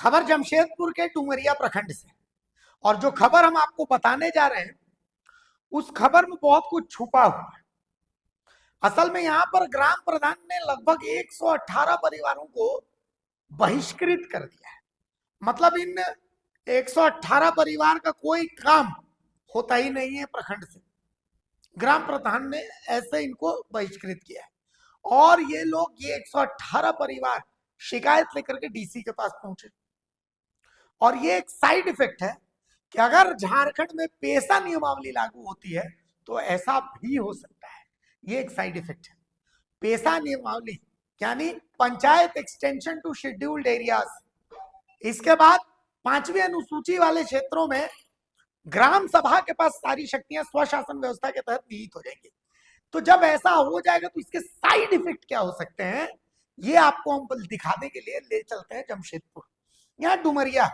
खबर जमशेदपुर के डुमरिया प्रखंड से। और जो खबर हम आपको बताने जा रहे हैं उस खबर में बहुत कुछ छुपा हुआ है। असल में यहाँ पर ग्राम प्रधान ने लगभग 118 परिवारों को बहिष्कृत कर दिया है। मतलब इन 118 परिवार का कोई काम होता ही नहीं है प्रखंड से। ग्राम प्रधान ने ऐसे इनको बहिष्कृत किया है और ये लोग ये 118 परिवार शिकायत लेकर के डीसी के पास पहुंचे। और ये एक साइड इफेक्ट है कि अगर झारखंड में पेशा नियमावली लागू होती है तो ऐसा भी हो सकता है। ये एक साइड इफेक्ट है। पेशा नियमावली यानी panchayat extension to scheduled areas. इसके बाद 5वीं अनुसूची वाले क्षेत्रों में ग्राम सभा के पास सारी शक्तियां स्वशासन व्यवस्था के तहत निहित हो जाएंगी। तो जब ऐसा हो जाएगा तो इसके साइड इफेक्ट क्या हो सकते हैं ये आपको हम दिखाने के लिए ले चलते हैं जमशेदपुर। यहाँ डुमरिया,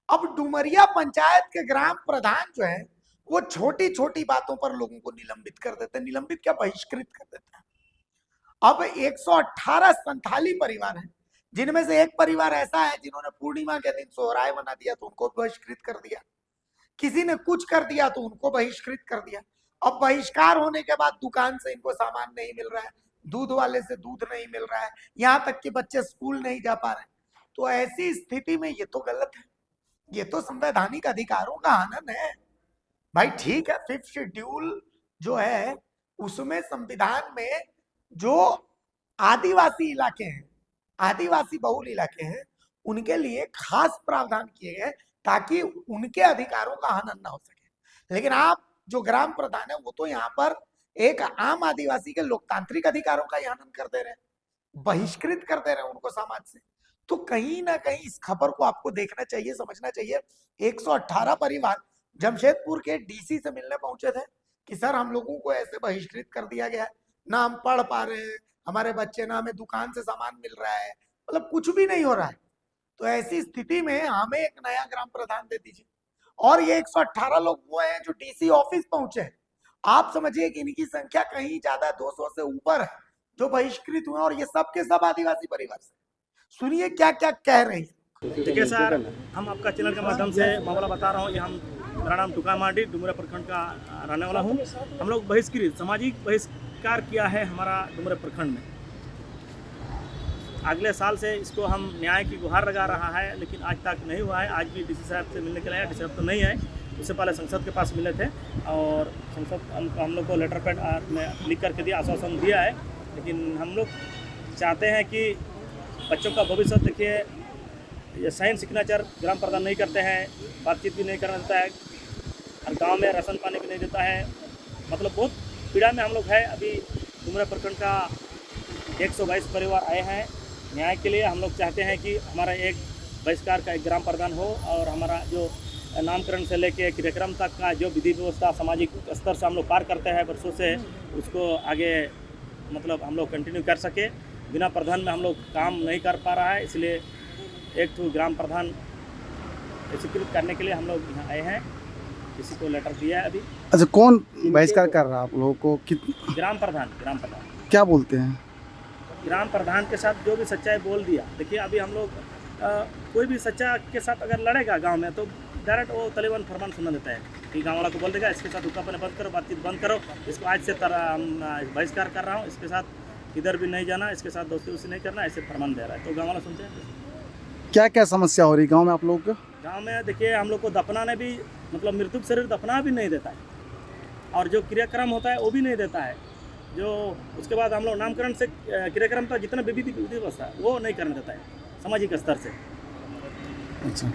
अब डुमरिया पंचायत के ग्राम प्रधान जो है वो छोटी छोटी बातों पर लोगों को निलंबित कर देते हैं। निलंबित क्या, बहिष्कृत कर देते हैं। अब 118 संथाली परिवार हैं जिनमें से एक परिवार ऐसा है जिन्होंने पूर्णिमा के दिन सोहराय मना दिया तो उनको बहिष्कृत कर दिया। किसी ने कुछ कर दिया तो उनको बहिष्कृत कर दिया। अब बहिष्कार होने के बाद दुकान से इनको सामान नहीं मिल रहा है, दूध वाले से दूध नहीं मिल रहा है, यहाँ तक कि बच्चे स्कूल नहीं जा पा रहे। तो ऐसी स्थिति में ये तो गलत है, ये तो संवैधानिक अधिकारों का हनन है। भाई ठीक है, 5th शेड्यूल जो है उसमें संविधान में जो आदिवासी इलाके हैं, आदिवासी बहुल इलाके हैं, उनके लिए खास प्रावधान किए गए ताकि उनके अधिकारों का हनन ना हो सके। लेकिन आप जो ग्राम प्रधान है वो तो यहाँ पर एक आम आदिवासी के लोकतांत्रिक अधिकारों का हनन कर दे रहे हैं, बहिष्कृत कर दे रहे हैं उनको समाज से। तो कहीं ना कहीं इस खबर को आपको देखना चाहिए, समझना चाहिए। 118 परिवार जमशेदपुर के डीसी से मिलने पहुंचे थे कि सर हम लोगों को ऐसे बहिष्कृत कर दिया गया है, ना हम पढ़ पा रहे हैं, हमारे बच्चे, ना हमें दुकान से सामान मिल रहा है, मतलब कुछ भी नहीं हो रहा है। तो ऐसी स्थिति में हमें एक नया ग्राम प्रधान दे दीजिए। और ये 118 लोग वो हैं जो डीसी ऑफिस पहुंचे हैं। आप समझिए कि इनकी संख्या कहीं ज्यादा 200 से ऊपर है जो बहिष्कृत हुए, और ये सब के सब आदिवासी परिवार से। सुनिए क्या क्या कह रहे हैं। देखिए सर, हम आपका चैनल के माध्यम से मामला बता रहा हूँ। ये मेरा नाम टुका मांडी, डुमरिया प्रखंड का रहने वाला हूँ। हम लोग बहिष्कृत, सामाजिक बहिष्कार किया है हमारा डुमरिया प्रखंड में। अगले साल से इसको हम न्याय की गुहार लगा रहा है, लेकिन आज तक नहीं हुआ है। आज भी डीसी साहब से मिलने के लिए, डीसी साहब तो नहीं है, उससे पहले संसद के पास मिले थे और संसद हम लोग को लेटर पैड में लिख करके दिया, आश्वासन दिया है। लेकिन हम लोग चाहते हैं कि बच्चों का भविष्य, देखिए ये साइन सिग्नेचर ग्राम प्रधान नहीं करते हैं, बातचीत भी नहीं करना देता है, और गांव में राशन पानी भी नहीं देता है। मतलब बहुत पीड़ा में हम लोग है। अभी डुमरिया प्रखंड का 122 परिवार आए हैं न्याय के लिए। हम लोग चाहते हैं कि हमारा एक बहिष्कार का एक ग्राम प्रधान हो और हमारा जो नामकरण से लेके कार्यक्रम तक का जो विधि व्यवस्था सामाजिक स्तर से हम लोग पार करते हैं वर्षों से, उसको आगे मतलब हम लोग कंटिन्यू कर सके। बिना प्रधान में हम लोग काम नहीं कर पा रहा है, इसलिए एक तो ग्राम प्रधान स्वीकृत करने के लिए हम लोग यहाँ आए हैं। किसी को लेटर दिया है अभी। अच्छा, कौन बहिष्कार कर रहा है आप लोगों को? ग्राम प्रधान क्या बोलते हैं? ग्राम प्रधान के साथ जो भी सच्चाई बोल दिया। देखिए अभी हम लोग कोई भी सच्चा के साथ अगर लड़ेगा गांव में तो डायरेक्ट वो तलेबन फरमान सुना देता है कि गांव वाला को बोल देगा इसके साथ हुक्कापन बंद करो, बातचीत बंद करो, इसको आज से बहिष्कार कर रहा हूँ, इसके साथ इधर भी नहीं जाना, इसके साथ दोस्ती उसी नहीं करना, ऐसे फरमान दे रहा है। तो गाँव वाला सुनते हैं। क्या क्या समस्या हो रही है गांव में आप लोगों को? गांव में देखिए हम लोग को दफनाने भी, मतलब मृत्यु शरीर दफना भी नहीं देता है, और जो क्रियाक्रम होता है वो भी नहीं देता है। जो उसके बाद हम लोग नामकरण से क्रियाक्रम का जितना विधि व्यवस्था है वो नहीं करने देता है सामाजिक स्तर से। अच्छा,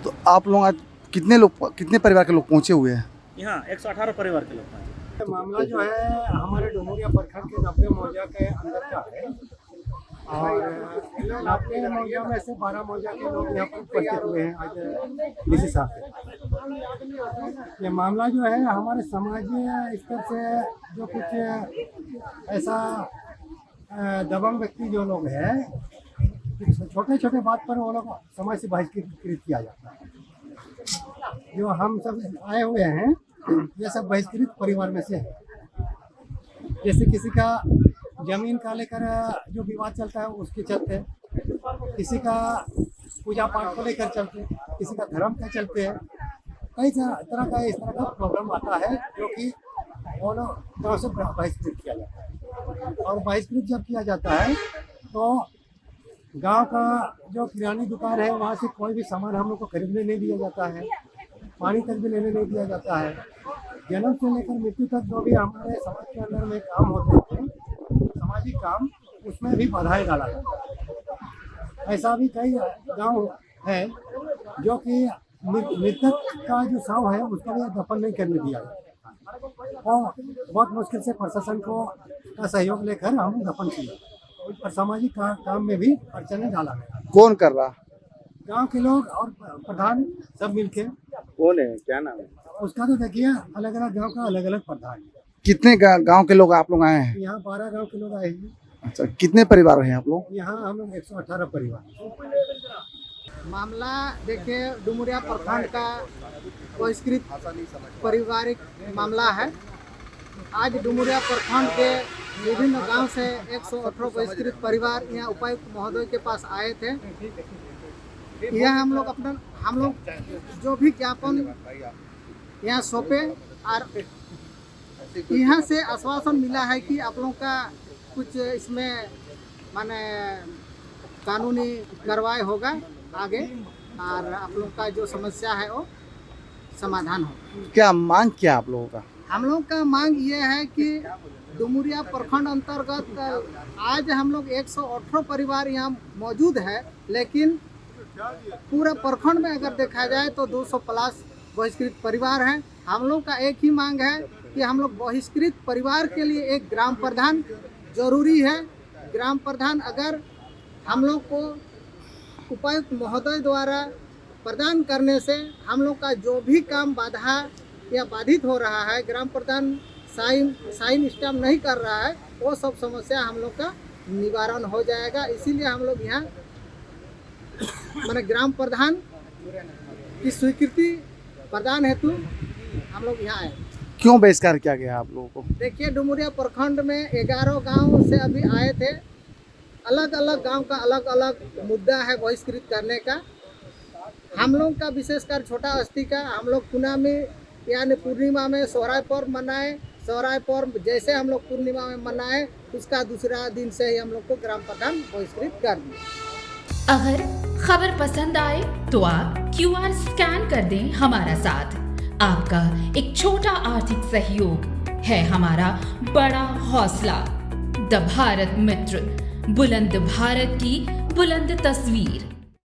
तो आप लोग आज कितने परिवार के लोग पहुंचे हुए हैं? यहाँ 118 परिवार के लोग पहुँचे। मामला जो है हमारे डुमरिया प्रखंड के 90 मौजा के अंदर का है, और 90 मौजा में से 12 मौजा के लोग यहाँ पर उपस्थित हुए हैं आज डीसी साहब से। ये मामला जो है हमारे समाज स्तर से जो कुछ ऐसा दबंग व्यक्ति जो लोग हैं, छोटे छोटे बात पर वो लोग समाज से बहिष्कृत किया जाता है। जो हम सब आए हुए हैं ये सब बहिष्कृत परिवार में से है। जैसे किसी का जमीन का लेकर जो विवाद चलता है उसके चलते, किसी का पूजा पाठ को लेकर चलते हैं, किसी का धर्म का चलते हैं, कई तरह का इस तरह का प्रॉब्लम आता है जो कि दोनों गाँव से बहिष्कृत किया जाता है। और बहिष्कृत जब किया जाता है तो गांव का जो किरानी दुकान है वहाँ से कोई भी सामान हम लोग को खरीदने नहीं दिया जाता है, पानी तक भी लेने नहीं दिया जाता है। जन्म से लेकर मृत्यु तक जो भी हमारे समाज के अंदर में काम होते हैं, सामाजिक काम, उसमें भी बाधाएं डाला जाता है। ऐसा भी कई गांव है जो कि मृतक का जो शव है उसका भी दफन नहीं करने दिया जाता और बहुत मुश्किल से प्रशासन को का सहयोग लेकर हम दफन किए और सामाजिक काम में भी अड़चने डाला गया। कौन कर रहा? गांव के लोग और प्रधान सब मिलके। कौन है, क्या नाम है? उसका तो देखिए अलग अलग गांव का अलग अलग प्रधान है। कितने गांव के लोग आप लोग आए हैं? यहाँ 12 गांव के लोग आए हैं। अच्छा, कितने परिवार हैं आप लोग? यहाँ हम लोग 118 परिवार। मामला देखिए डुमरिया प्रखंड का बहिष्कृत पारिवारिक मामला है। आज डुमरिया प्रखंड के विभिन्न गांव से 118 बहिष्कृत परिवार यहाँ उपायुक्त महोदय के पास आए थे। यह हम लोग जो भी ज्ञापन यहाँ सौंपे और यहाँ से आश्वासन मिला है कि आप लोगों का कुछ इसमें माने कानूनी कार्रवाई होगा आगे और आप लोग का जो समस्या है वो समाधान हो। क्या मांग क्या आप लोगों का? हम लोग का मांग ये है कि डुमरिया प्रखंड अंतर्गत आज हम लोग 118 परिवार यहाँ मौजूद है, लेकिन पूरा प्रखंड में अगर देखा जाए तो 200 प्लस बहिष्कृत परिवार हैं। हम लोग का एक ही मांग है कि हम लोग बहिष्कृत परिवार के लिए एक ग्राम प्रधान जरूरी है। ग्राम प्रधान अगर हम लोग को उपायुक्त महोदय द्वारा प्रदान करने से हम लोग का जो भी काम बाधा या बाधित हो रहा है, ग्राम प्रधान साइन स्टैम्प नहीं कर रहा है, वो सब समस्या हम लोग का निवारण हो जाएगा। इसीलिए हम लोग यहाँ माने ग्राम प्रधान की स्वीकृति प्रदान हेतु हम लोग यहाँ आए। क्यों बहिष्कार किया गया आप लोगों को? देखिए डुमरिया प्रखंड में 11 गांव से अभी आए थे। अलग अलग गांव का अलग अलग मुद्दा है बहिष्कृत करने का। हम लोग का विशेषकर छोटा अस्थि का हम लोग पुना में यानी पूर्णिमा में सोहराय पर्व मनाए। सोहराय पर्व जैसे हम लोग पूर्णिमा में मनाए उसका दूसरा दिन से ही हम लोग को ग्राम प्रधान बहिष्कृत कर दिया। अगर खबर पसंद आए तो आप QR स्कैन कर दें हमारा साथ। आपका एक छोटा आर्थिक सहयोग है हमारा बड़ा हौसला। द भारत मित्र, बुलंद भारत की बुलंद तस्वीर।